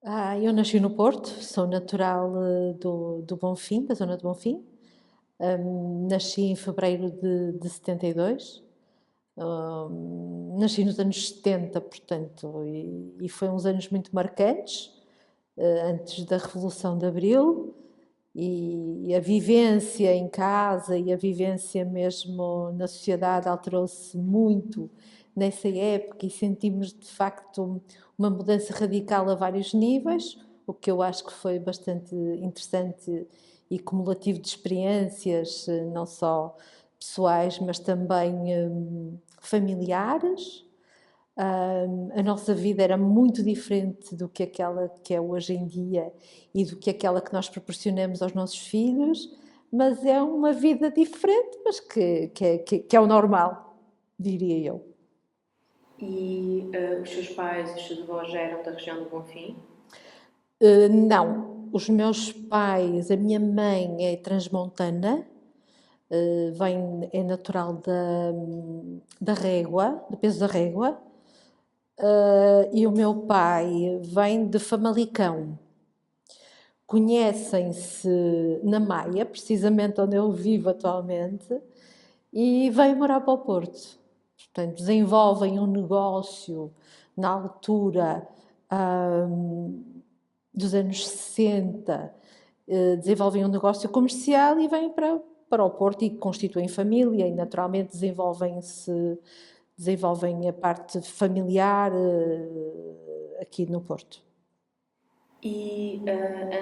Eu nasci no Porto, sou natural do Bonfim, da zona do Bonfim. Nasci em fevereiro de 72. Nasci nos anos 70, portanto, e foi uns anos muito marcantes, antes da Revolução de Abril, e a vivência em casa e a vivência mesmo na sociedade alterou-se muito nessa época e sentimos de facto uma mudança radical a vários níveis, o que eu acho que foi bastante interessante e cumulativo de experiências, não só pessoais, mas também familiares. A nossa vida era muito diferente do que aquela que é hoje em dia e do que aquela que nós proporcionamos aos nossos filhos, mas é uma vida diferente, mas que é o normal, diria eu. E os seus pais, os seus avós já eram da região do Bonfim? Não, os meus pais, a minha mãe é transmontana, é natural da Régua, do Peso da Régua, e o meu pai vem de Famalicão. Conhecem-se na Maia, precisamente onde eu vivo atualmente, e vêm morar para o Porto. Portanto, desenvolvem um negócio na altura dos anos 60, desenvolvem um negócio comercial e vêm para o Porto e constituem família e naturalmente desenvolvem a parte familiar aqui no Porto. E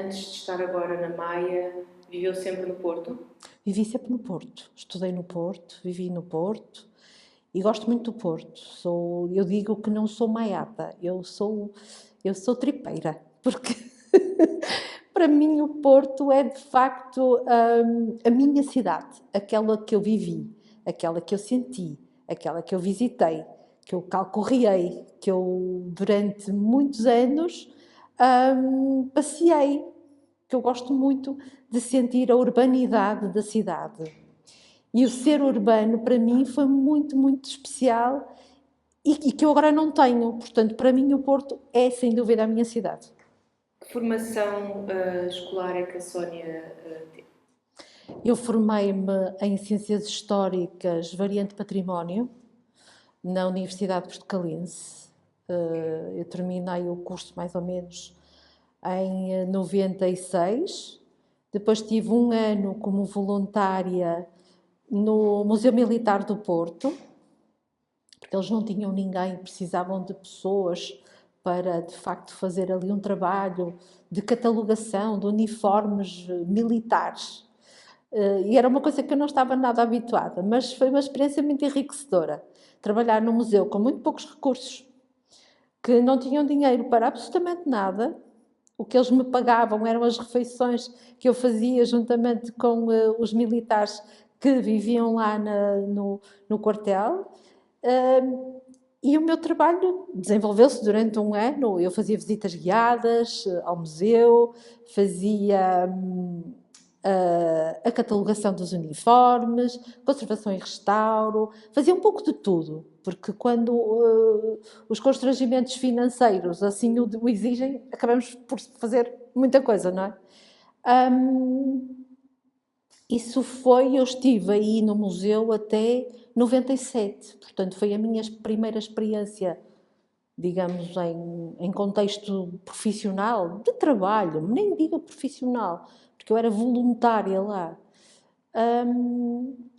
antes de estar agora na Maia, viveu sempre no Porto? Vivi sempre no Porto, estudei no Porto, vivi no Porto e gosto muito do Porto. Eu digo que não sou maiata, eu sou tripeira, porque para mim o Porto é de facto a minha cidade, aquela que eu vivi, aquela que eu senti, aquela que eu visitei, que eu calcorreei, que eu durante muitos anos passeei, que eu gosto muito de sentir a urbanidade da cidade. E o ser urbano para mim foi muito, muito especial e que eu agora não tenho. Portanto, para mim o Porto é sem dúvida a minha cidade. Que formação escolar é que a Sónia teve? Eu formei-me em Ciências Históricas, variante Património, na Universidade Portucalense. Eu terminei o curso mais ou menos em 96. Depois tive um ano como voluntária no Museu Militar do Porto, porque eles não tinham ninguém, precisavam de pessoas para de facto fazer ali um trabalho de catalogação de uniformes militares. E era uma coisa que eu não estava nada habituada, mas foi uma experiência muito enriquecedora. Trabalhar num museu com muito poucos recursos, que não tinham dinheiro para absolutamente nada. O que eles me pagavam eram as refeições que eu fazia juntamente com os militares que viviam lá no quartel. E o meu trabalho desenvolveu-se durante um ano. Eu fazia visitas guiadas ao museu, fazia a catalogação dos uniformes, conservação e restauro, fazia um pouco de tudo, porque quando os constrangimentos financeiros assim o exigem, acabamos por fazer muita coisa, não é? Eu estive aí no museu até 97, portanto foi a minha primeira experiência, digamos, em contexto profissional, de trabalho, nem digo profissional, porque eu era voluntária lá.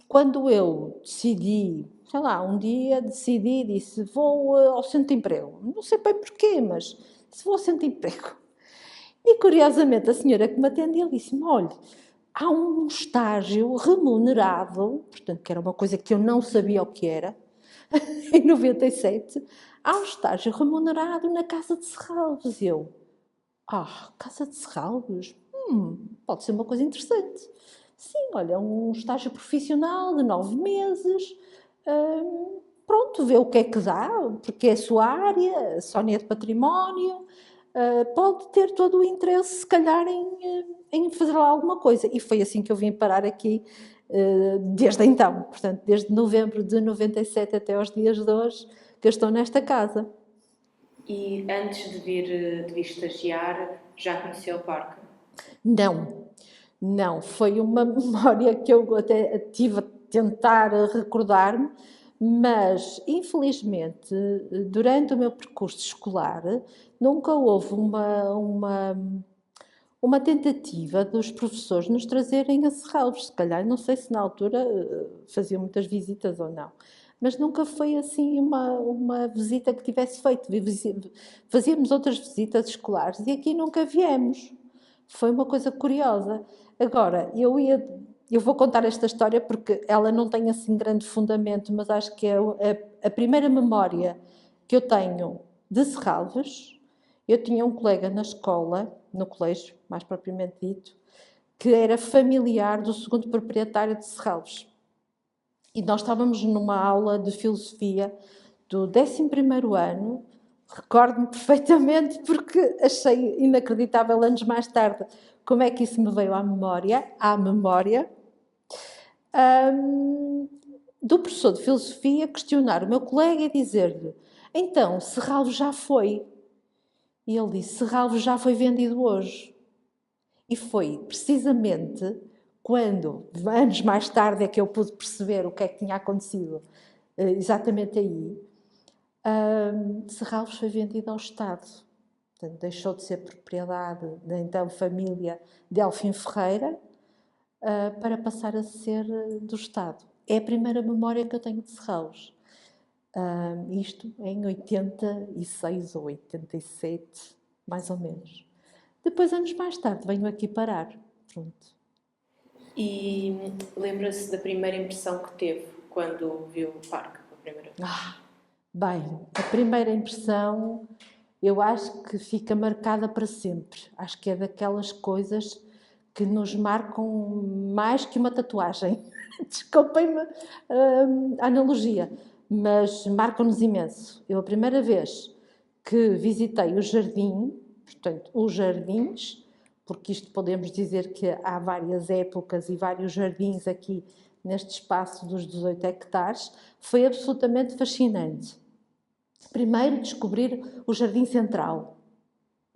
Quando eu decidi, sei lá, um dia decidi, disse, vou ao centro de emprego. Não sei bem porquê, mas se vou ao centro de emprego. E curiosamente a senhora que me atendeu disse-me, olha, há um estágio remunerado, portanto que era uma coisa que eu não sabia o que era, em 97, há um estágio remunerado na Casa de Serralves. E eu, Casa de Serralves? Pode ser uma coisa interessante. Sim, olha, um estágio profissional de 9 meses. Pronto, vê o que é que dá, porque é a sua área, a Sónia é de património, pode ter todo o interesse, se calhar, em fazer lá alguma coisa. E foi assim que eu vim parar aqui desde então, portanto, desde novembro de 97 até aos dias de hoje, que eu estou nesta casa. E antes de vir estagiar, já conheceu o parque? Não, não, foi uma memória que eu até tive a tentar recordar-me, mas infelizmente durante o meu percurso escolar nunca houve uma tentativa dos professores nos trazerem a Serralves. Se calhar, não sei se na altura faziam muitas visitas ou não, mas nunca foi assim uma visita que tivesse feito. Fazíamos outras visitas escolares e aqui nunca viemos. Foi uma coisa curiosa. Agora, eu vou contar esta história porque ela não tem assim grande fundamento, mas acho que é a primeira memória que eu tenho de Serralves. Eu tinha um colega na escola, no colégio, mais propriamente dito, que era familiar do segundo proprietário de Serralves. E nós estávamos numa aula de filosofia do 11º ano, recordo-me perfeitamente porque achei inacreditável anos mais tarde como é que isso me veio à memória, do professor de filosofia questionar o meu colega e dizer-lhe: então, Serralves já foi? E ele disse: Serralves já foi vendido hoje. E foi precisamente quando, anos mais tarde, é que eu pude perceber o que é que tinha acontecido exatamente aí. Serralves foi vendido ao Estado. Portanto, deixou de ser propriedade da então família Delfim Ferreira para passar a ser do Estado. É a primeira memória que eu tenho de Serralves. Isto em 86 ou 87, mais ou menos. Depois, anos mais tarde, venho aqui parar. Pronto. E lembra-se da primeira impressão que teve quando viu o parque pela primeira vez? Bem, a primeira impressão eu acho que fica marcada para sempre. Acho que é daquelas coisas que nos marcam mais que uma tatuagem. Desculpem-me a analogia, mas marcam-nos imenso. Eu, a primeira vez que visitei o jardim, portanto, os jardins, porque isto podemos dizer que há várias épocas e vários jardins aqui neste espaço dos 18 hectares, foi absolutamente fascinante. Primeiro, descobrir o Jardim Central,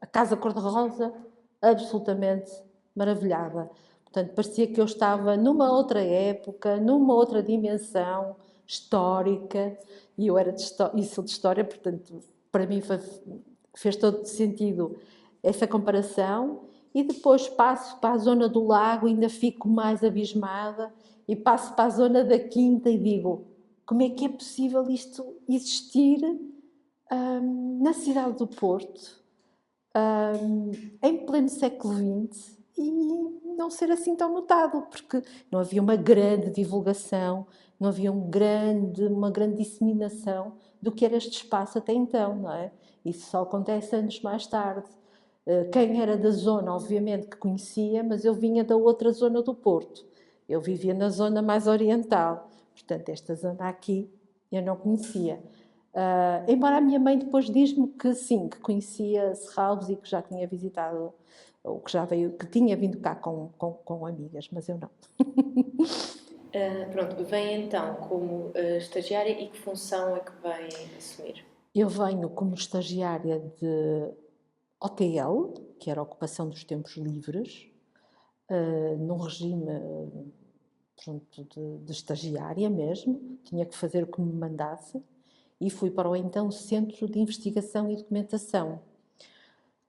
a Casa Cor-de-Rosa, absolutamente maravilhada. Portanto, parecia que eu estava numa outra época, numa outra dimensão histórica, e eu era isso de história, portanto, para mim fez todo sentido essa comparação. E depois passo para a zona do lago, ainda fico mais abismada, e passo para a zona da Quinta e digo: como é que é possível isto existir na cidade do Porto, em pleno século XX, e não ser assim tão notado, porque não havia uma grande divulgação, não havia uma grande disseminação do que era este espaço até então, não é? Isso só acontece anos mais tarde. Quem era da zona, obviamente, que conhecia, mas eu vinha da outra zona do Porto. Eu vivia na zona mais oriental, portanto, esta zona aqui eu não conhecia. Embora a minha mãe depois diz-me que sim, que conhecia Serralves e que já tinha visitado, ou que já veio, que tinha vindo cá com amigas, mas eu não. Pronto, vem então como estagiária e que função é que vem assumir? Eu venho como estagiária de OTL, que era a ocupação dos tempos livres, num regime pronto, de estagiária mesmo, tinha que fazer o que me mandasse, e fui para o então Centro de Investigação e Documentação,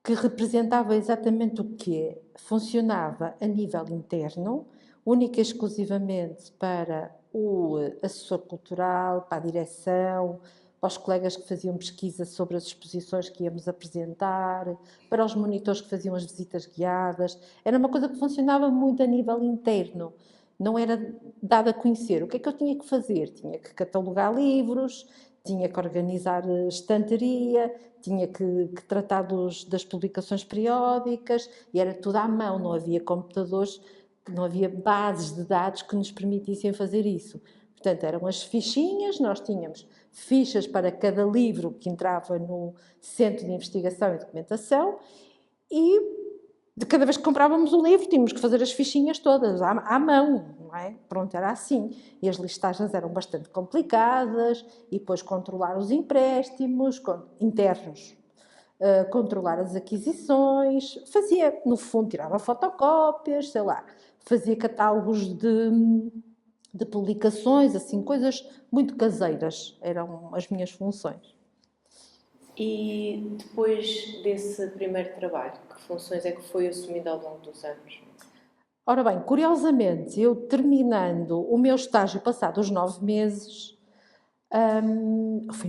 que representava exatamente o quê? Funcionava a nível interno, única e exclusivamente para o assessor cultural, para a direção, para os colegas que faziam pesquisa sobre as exposições que íamos apresentar, para os monitores que faziam as visitas guiadas. Era uma coisa que funcionava muito a nível interno, não era dado a conhecer. O que é que eu tinha que fazer? Tinha que catalogar livros, tinha que organizar estanteria, tinha que tratar das publicações periódicas, e era tudo à mão, não havia computadores, não havia bases de dados que nos permitissem fazer isso. Portanto, eram as fichinhas, nós tínhamos fichas para cada livro que entrava no Centro de Investigação e Documentação, e de cada vez que comprávamos um livro tínhamos que fazer as fichinhas todas à mão, não é? Pronto, era assim. E as listagens eram bastante complicadas, e depois controlar os empréstimos internos. controlar as aquisições, fazia, no fundo, tirava fotocópias, sei lá, fazia catálogos de publicações, assim, coisas muito caseiras, eram as minhas funções. E depois desse primeiro trabalho, que funções é que foi assumindo ao longo dos anos? Ora bem, curiosamente, eu terminando o meu estágio, passado os 9 meses,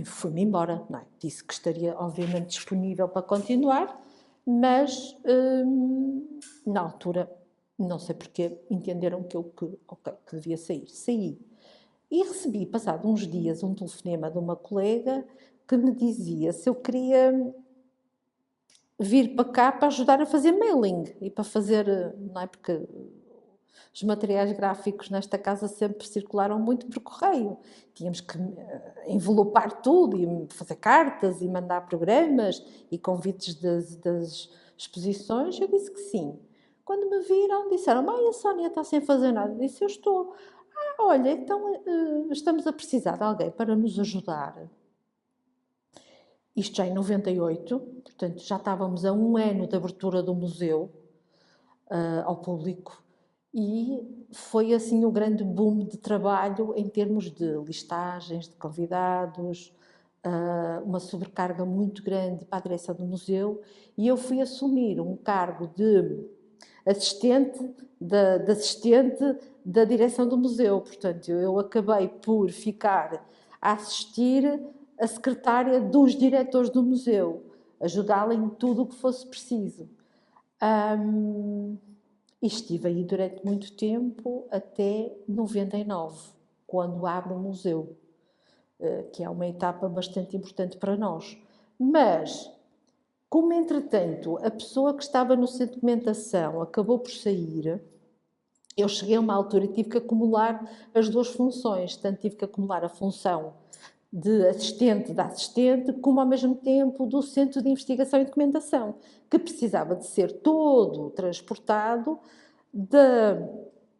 fui-me embora, não é? Disse que estaria, obviamente, disponível para continuar, mas na altura, não sei porquê, entenderam que devia sair. Saí. E recebi, passado uns dias, um telefonema de uma colega que me dizia se eu queria vir para cá para ajudar a fazer mailing e para fazer, não é? Porque os materiais gráficos nesta casa sempre circularam muito por correio. Tínhamos que envelopar tudo e fazer cartas e mandar programas e convites das exposições. Eu disse que sim. Quando me viram, disseram: Mãe, a Sónia está sem fazer nada. Eu disse: Eu estou. Ah, olha, então estamos a precisar de alguém para nos ajudar. Isto já em 98, portanto já estávamos a um ano da abertura do museu ao público e foi assim o grande boom de trabalho em termos de listagens, de convidados, uma sobrecarga muito grande para a direção do museu e eu fui assumir um cargo de assistente da direção do museu. Portanto, eu acabei por ficar a assistir a secretária dos diretores do museu, ajudá-la em tudo o que fosse preciso. E estive aí durante muito tempo, até 99, quando abre o museu, que é uma etapa bastante importante para nós. Mas, como entretanto a pessoa que estava no centro de documentação acabou por sair, eu cheguei a uma altura e tive que acumular as duas funções, tanto tive que acumular a função de assistente da assistente, como ao mesmo tempo do Centro de Investigação e Documentação, que precisava de ser todo transportado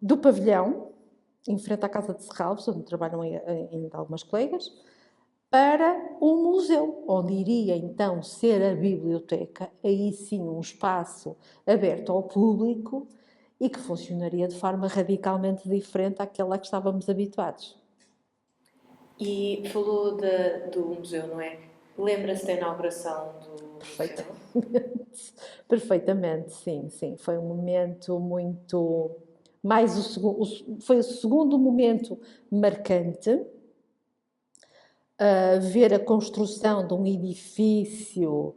do pavilhão, em frente à Casa de Serralves, onde trabalham ainda algumas colegas, para o museu, onde iria então ser a biblioteca, aí sim um espaço aberto ao público e que funcionaria de forma radicalmente diferente àquela a que estávamos habituados. E falou do museu, não é? Lembra-se da inauguração do museu? Perfeitamente, sim, sim. Foi um momento muito. Foi o segundo momento marcante. Ver a construção de um edifício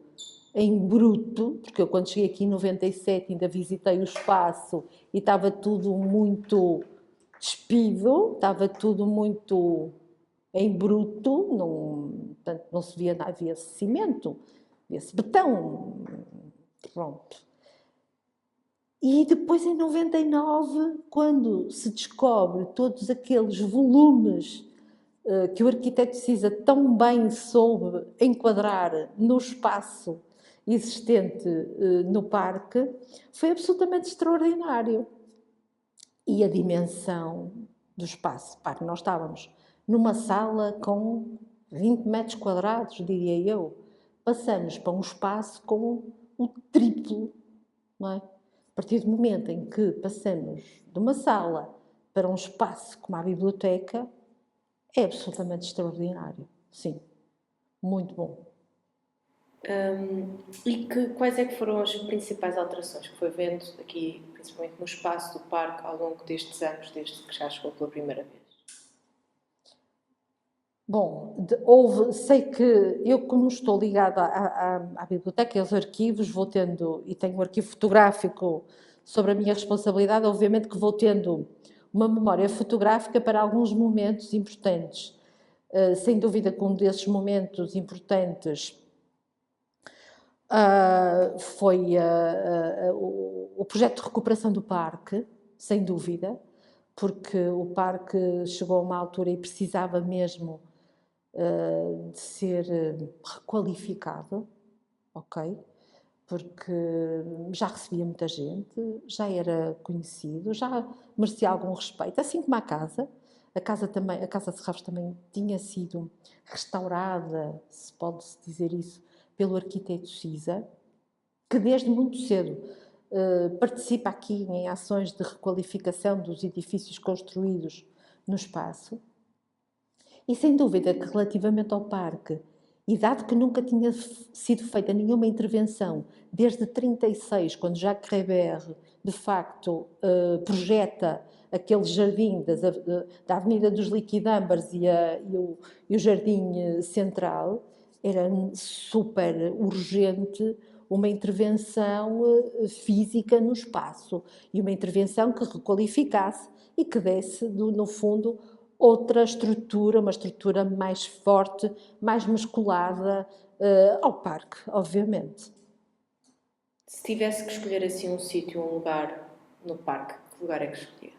em bruto, porque eu quando cheguei aqui em 97 ainda visitei o espaço e estava tudo muito despido, estava tudo muito em bruto, portanto, não se via nada, havia cimento, havia-se betão, pronto. E depois em 99, quando se descobre todos aqueles volumes que o arquiteto Cisa tão bem soube enquadrar no espaço existente no parque, foi absolutamente extraordinário. E a dimensão do espaço. Pá, nós estávamos numa sala com 20 metros quadrados, diria eu. Passamos para um espaço com o triplo, não é? A partir do momento em que passamos de uma sala para um espaço como a biblioteca, é absolutamente extraordinário. Sim, muito bom. Quais é que foram as principais alterações que foi vendo aqui, principalmente no espaço do parque, ao longo destes anos, desde que já chegou pela primeira vez? Bom, sei que eu, como estou ligada à biblioteca e aos arquivos, vou tendo, e tenho um arquivo fotográfico sobre a minha responsabilidade, obviamente que vou tendo uma memória fotográfica para alguns momentos importantes. Sem dúvida que um desses momentos importantes foi o projeto de recuperação do parque, sem dúvida, porque o parque chegou a uma altura e precisava mesmo de ser requalificado, ok? Porque já recebia muita gente, já era conhecido, já merecia algum respeito, assim como a casa. A casa de Serralves também tinha sido restaurada, se pode-se dizer isso, pelo arquiteto Cisa, que desde muito cedo participa aqui em ações de requalificação dos edifícios construídos no espaço. E sem dúvida que relativamente ao parque, e dado que nunca tinha sido feita nenhuma intervenção desde 36, quando Jacques Reber de facto projeta aquele jardim da Avenida dos Liquidâmbares e o Jardim Central, era super urgente uma intervenção física no espaço e uma intervenção que requalificasse e que desse, no fundo, outra estrutura, uma estrutura mais forte, mais musculada ao parque, obviamente. Se tivesse que escolher assim um sítio, um lugar no parque, que lugar é que escolhia?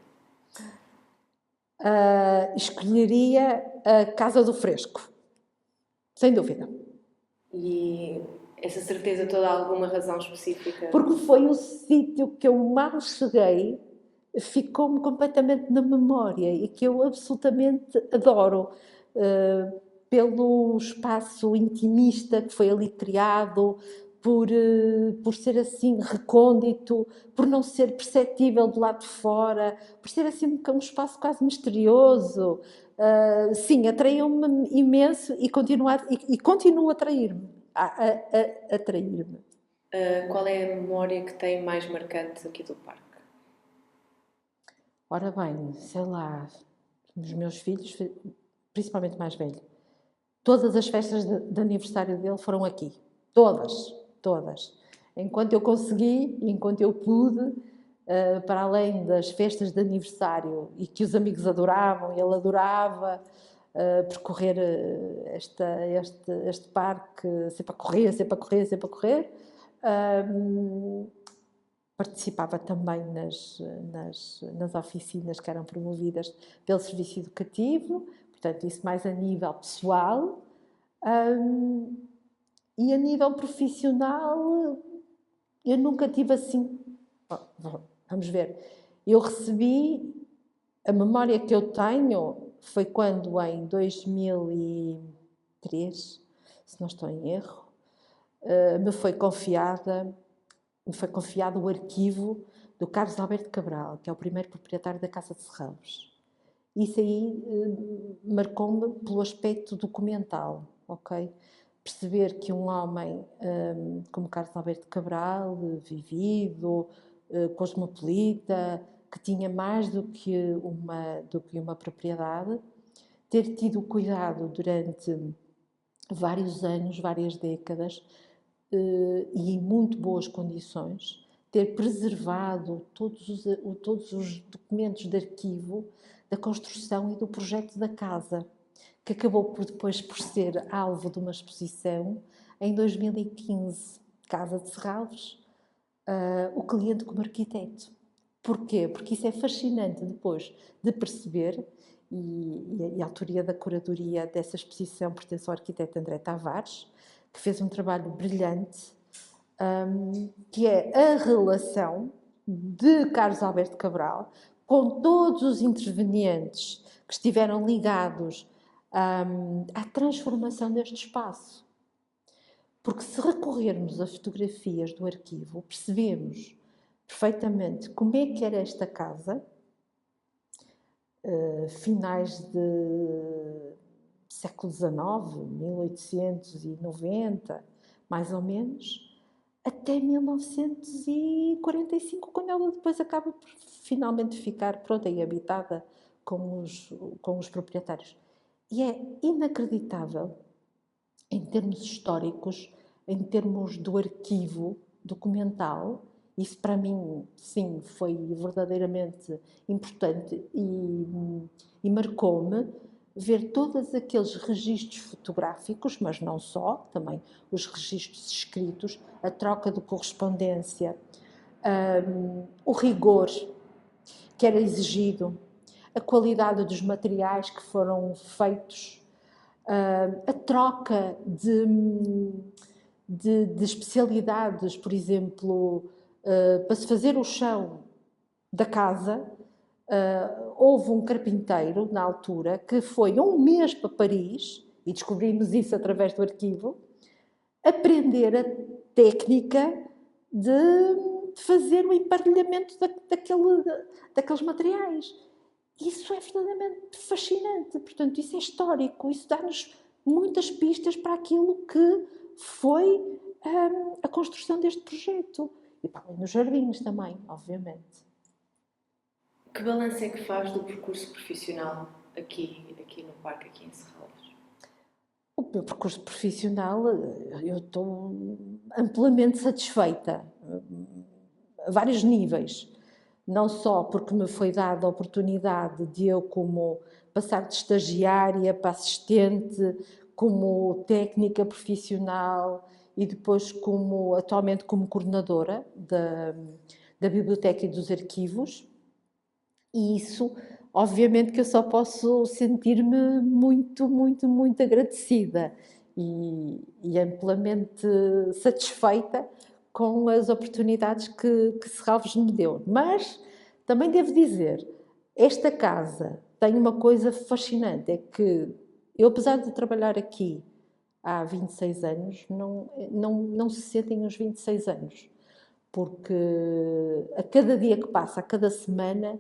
Escolheria a Casa do Fresco, sem dúvida. E essa certeza toda há alguma razão específica? Porque foi o sítio que eu mal cheguei, ficou-me completamente na memória e que eu absolutamente adoro, pelo espaço intimista que foi ali criado, por ser assim recôndito, por não ser perceptível do lado de fora, por ser assim um espaço quase misterioso. Sim, atraiu-me imenso e continua a atrair-me. Atrair-me. Qual é a memória que tem mais marcante aqui do parque? Ora bem, sei lá, os meus filhos, principalmente mais velho, todas as festas de aniversário dele foram aqui. Todas, todas. Enquanto eu consegui, enquanto eu pude, para além das festas de aniversário e que os amigos adoravam, ele adorava percorrer este parque, sempre a correr, sempre a correr, sempre a correr. Participava também nas oficinas que eram promovidas pelo Serviço Educativo, portanto, isso mais a nível pessoal. E a nível profissional, eu nunca tive assim. Vamos ver. Eu recebi. A memória que eu tenho foi quando, em 2003, se não estou em erro, me foi confiado o arquivo do Carlos Alberto Cabral, que é o primeiro proprietário da Casa de Serralves. Isso aí marcou-me pelo aspecto documental, ok? Perceber que um homem como Carlos Alberto Cabral, vivido, cosmopolita, que tinha mais do que uma propriedade, ter tido o cuidado durante vários anos, várias décadas, e em muito boas condições, ter preservado todos os documentos de arquivo da construção e do projeto da casa, que acabou depois por ser alvo de uma exposição em 2015, Casa de Serralves, o cliente como arquiteto. Porquê? Porque isso é fascinante depois de perceber, e a autoria da curadoria dessa exposição pertence ao arquiteto André Tavares, que fez um trabalho brilhante, que é a relação de Carlos Alberto Cabral com todos os intervenientes que estiveram ligados à transformação deste espaço. Porque se recorrermos a fotografias do arquivo, percebemos perfeitamente como é que era esta casa, finais de século XIX, 1890, mais ou menos, até 1945, quando ela depois acaba por finalmente ficar pronta e habitada com os proprietários. E é inacreditável, em termos históricos, em termos do arquivo documental. Isso para mim, sim, foi verdadeiramente importante e marcou-me ver todos aqueles registros fotográficos, mas não só, também os registros escritos, a troca de correspondência, o rigor que era exigido, a qualidade dos materiais que foram feitos, a troca de especialidades, por exemplo, para se fazer o chão da casa, houve um carpinteiro, na altura, que foi um mês para Paris, e descobrimos isso através do arquivo, aprender a técnica de fazer o emparelhamento daqueles materiais. Isso é verdadeiramente fascinante, portanto, isso é histórico, isso dá-nos muitas pistas para aquilo que foi a construção deste projeto. E para além dos jardins também, obviamente. Que balanço é que faz do percurso profissional aqui no parque, aqui em Serralves? O meu percurso profissional, eu estou amplamente satisfeita, a vários níveis. Não só porque me foi dada a oportunidade de eu, como passar de estagiária para assistente, como técnica profissional e depois atualmente como coordenadora da Biblioteca e dos Arquivos. E isso, obviamente que eu só posso sentir-me muito, muito, muito agradecida e amplamente satisfeita com as oportunidades que Serralves me deu. Mas também devo dizer, esta casa tem uma coisa fascinante, é que eu, apesar de trabalhar aqui há 26 anos, não se sentem os 26 anos, porque a cada dia que passa, a cada semana,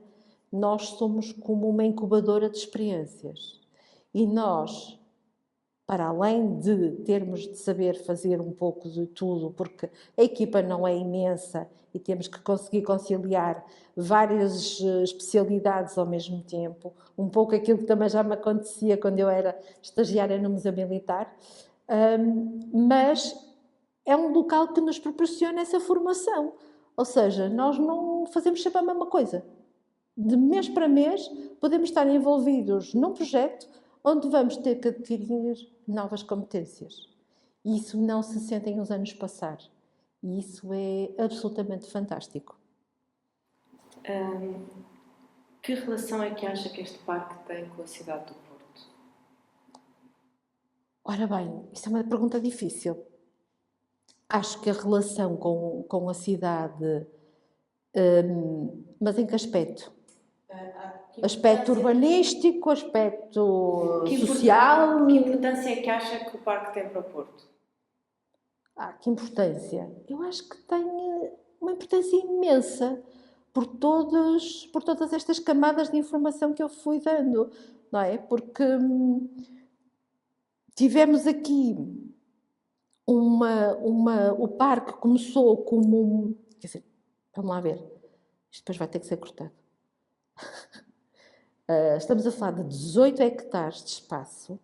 nós somos como uma incubadora de experiências. E nós, para além de termos de saber fazer um pouco de tudo, porque a equipa não é imensa e temos que conseguir conciliar várias especialidades ao mesmo tempo, um pouco aquilo que também já me acontecia quando eu era estagiária no Museu Militar, mas é um local que nos proporciona essa formação. Ou seja, nós não fazemos sempre a mesma coisa. De mês para mês, podemos estar envolvidos num projeto onde vamos ter que adquirir novas competências. E isso não se sentem os anos passar. E isso é absolutamente fantástico. Que relação é que acha que este parque tem com a cidade do Porto? Ora bem, isto é uma pergunta difícil. Acho que a relação com a cidade, mas em que aspecto? Aspecto urbanístico, aspecto social. Que importância é que acha que o parque tem para o Porto? Que importância? Eu acho que tem uma importância imensa por todas estas camadas de informação que eu fui dando, não é? Porque tivemos aqui o parque começou como, quer dizer, vamos lá ver, isto depois vai ter que ser cortado. Estamos a falar de 18 hectares de espaço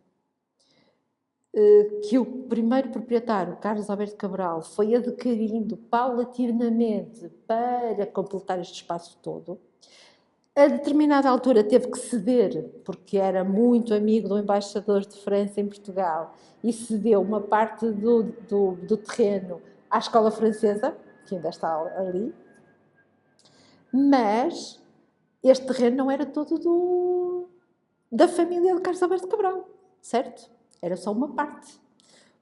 que o primeiro proprietário, Carlos Alberto Cabral, foi adquirindo paulatinamente para completar este espaço todo. A determinada altura teve que ceder, porque era muito amigo do embaixador de França em Portugal, e cedeu uma parte do terreno à escola francesa, que ainda está ali, mas este terreno não era todo da família de Carlos Alberto Cabral, certo? Era só uma parte.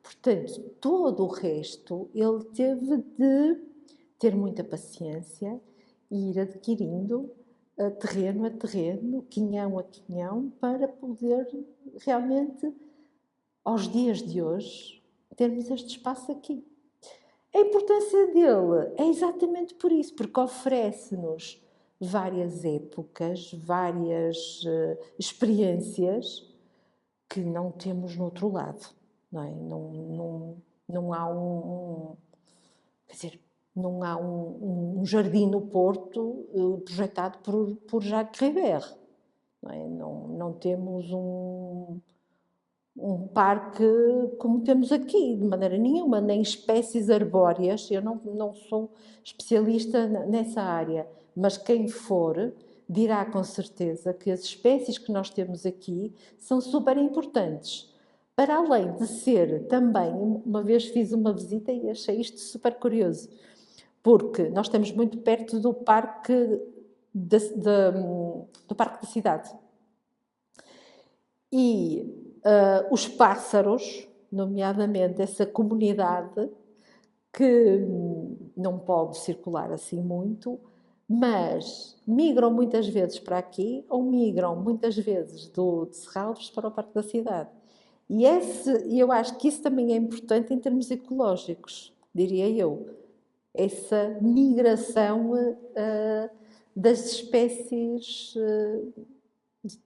Portanto, todo o resto ele teve de ter muita paciência e ir adquirindo terreno a terreno, quinhão a quinhão, para poder realmente, aos dias de hoje, termos este espaço aqui. A importância dele é exatamente por isso, porque oferece-nos várias épocas, várias experiências que não temos no outro lado, não é? Não há quer dizer, não há um jardim no Porto projetado por Jacques Rivère, não é? Não temos um parque como temos aqui, de maneira nenhuma, nem espécies arbóreas. Eu não sou especialista nessa área, mas quem for dirá com certeza que as espécies que nós temos aqui são super importantes. Para além de ser também, uma vez fiz uma visita e achei isto super curioso, porque nós estamos muito perto do parque do parque da cidade. E os pássaros, nomeadamente essa comunidade, que não pode circular assim muito, mas migram muitas vezes para aqui ou migram muitas vezes de Serralves para o Parque da Cidade. E eu acho que isso também é importante em termos ecológicos, diria eu. Essa migração das espécies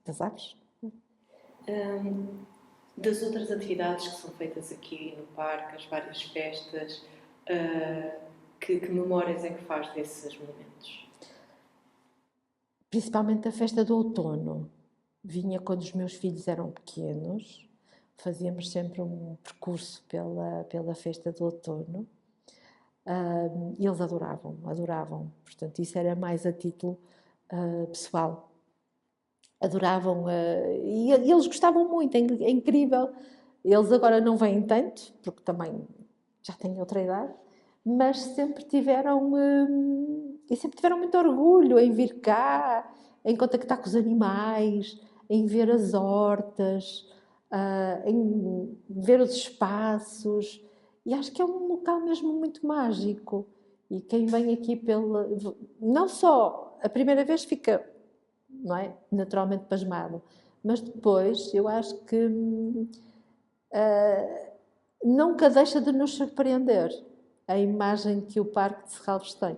das aves. Das outras atividades que são feitas aqui no parque, as várias festas, que memórias é que faz desses momentos? Principalmente a festa do outono. Vinha quando os meus filhos eram pequenos, fazíamos sempre um percurso pela festa do outono. E eles adoravam. Portanto, isso era mais a título pessoal. Adoravam e eles gostavam muito, é incrível. Eles agora não vêm tanto, porque também já têm outra idade, mas sempre tiveram muito orgulho em vir cá, em contactar com os animais, em ver as hortas, em ver os espaços. E acho que é um local mesmo muito mágico. E quem vem aqui não só a primeira vez fica, não é, naturalmente pasmado, mas depois eu acho que nunca deixa de nos surpreender a imagem que o Parque de Serralves tem.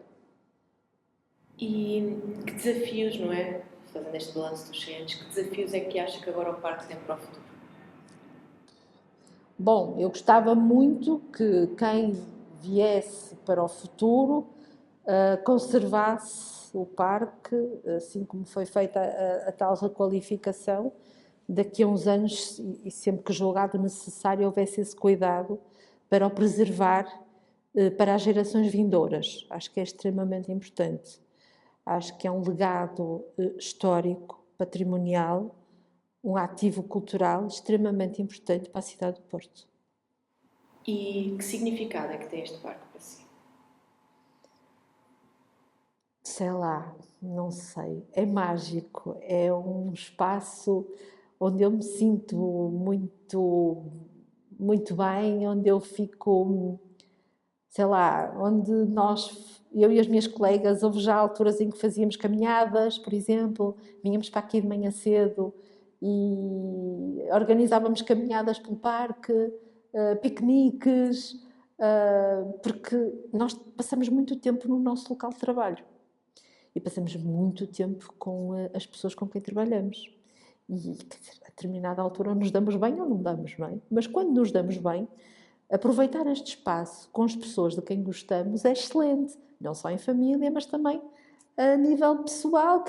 E que desafios, não é? Fazendo este balanço dos 100 anos, que desafios é que acha que agora o parque tem para o futuro? Bom, eu gostava muito que quem viesse para o futuro conservasse o parque, assim como foi feita a tal requalificação, daqui a uns anos, e sempre que julgado necessário, houvesse esse cuidado para o preservar para as gerações vindouras. Acho que é extremamente importante. Acho que é um legado histórico, patrimonial, um ativo cultural extremamente importante para a cidade do Porto. E que significado é que tem este parque para si? Sei lá, não sei. É mágico, é um espaço onde eu me sinto muito bem, onde eu fico, sei lá, onde eu e as minhas colegas, houve já alturas em que fazíamos caminhadas, por exemplo, vinhamos para aqui de manhã cedo e organizávamos caminhadas pelo parque, piqueniques, porque nós passamos muito tempo no nosso local de trabalho e passamos muito tempo com as pessoas com quem trabalhamos. E, quer dizer, a determinada altura ou nos damos bem ou não damos, não é? Mas quando nos damos bem, aproveitar este espaço com as pessoas de quem gostamos é excelente, não só em família, mas também a nível pessoal,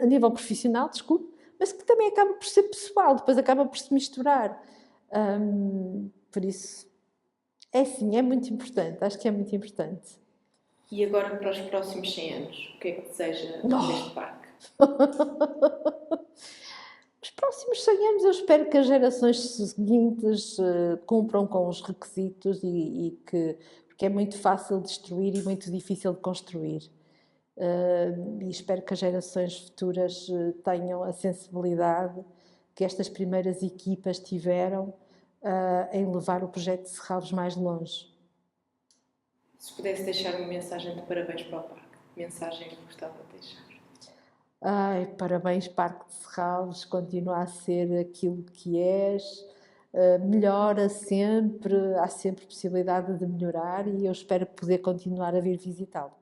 a nível profissional, desculpe, mas que também acaba por ser pessoal, depois acaba por se misturar. Por isso, é sim, é muito importante, acho que é muito importante. E agora para os próximos 100 anos, o que é que deseja deste parque? Os próximos 100 anos eu espero que as gerações seguintes cumpram com os requisitos porque é muito fácil destruir e muito difícil de construir. E espero que as gerações futuras tenham a sensibilidade que estas primeiras equipas tiveram em levar o projeto de Serralves mais longe. Se pudesse deixar uma mensagem de parabéns para o parque, que mensagem que gostava de deixar? Ai, parabéns, Parque de Serralves, continua a ser aquilo que és, melhora sempre, há sempre possibilidade de melhorar e eu espero poder continuar a vir visitá-lo.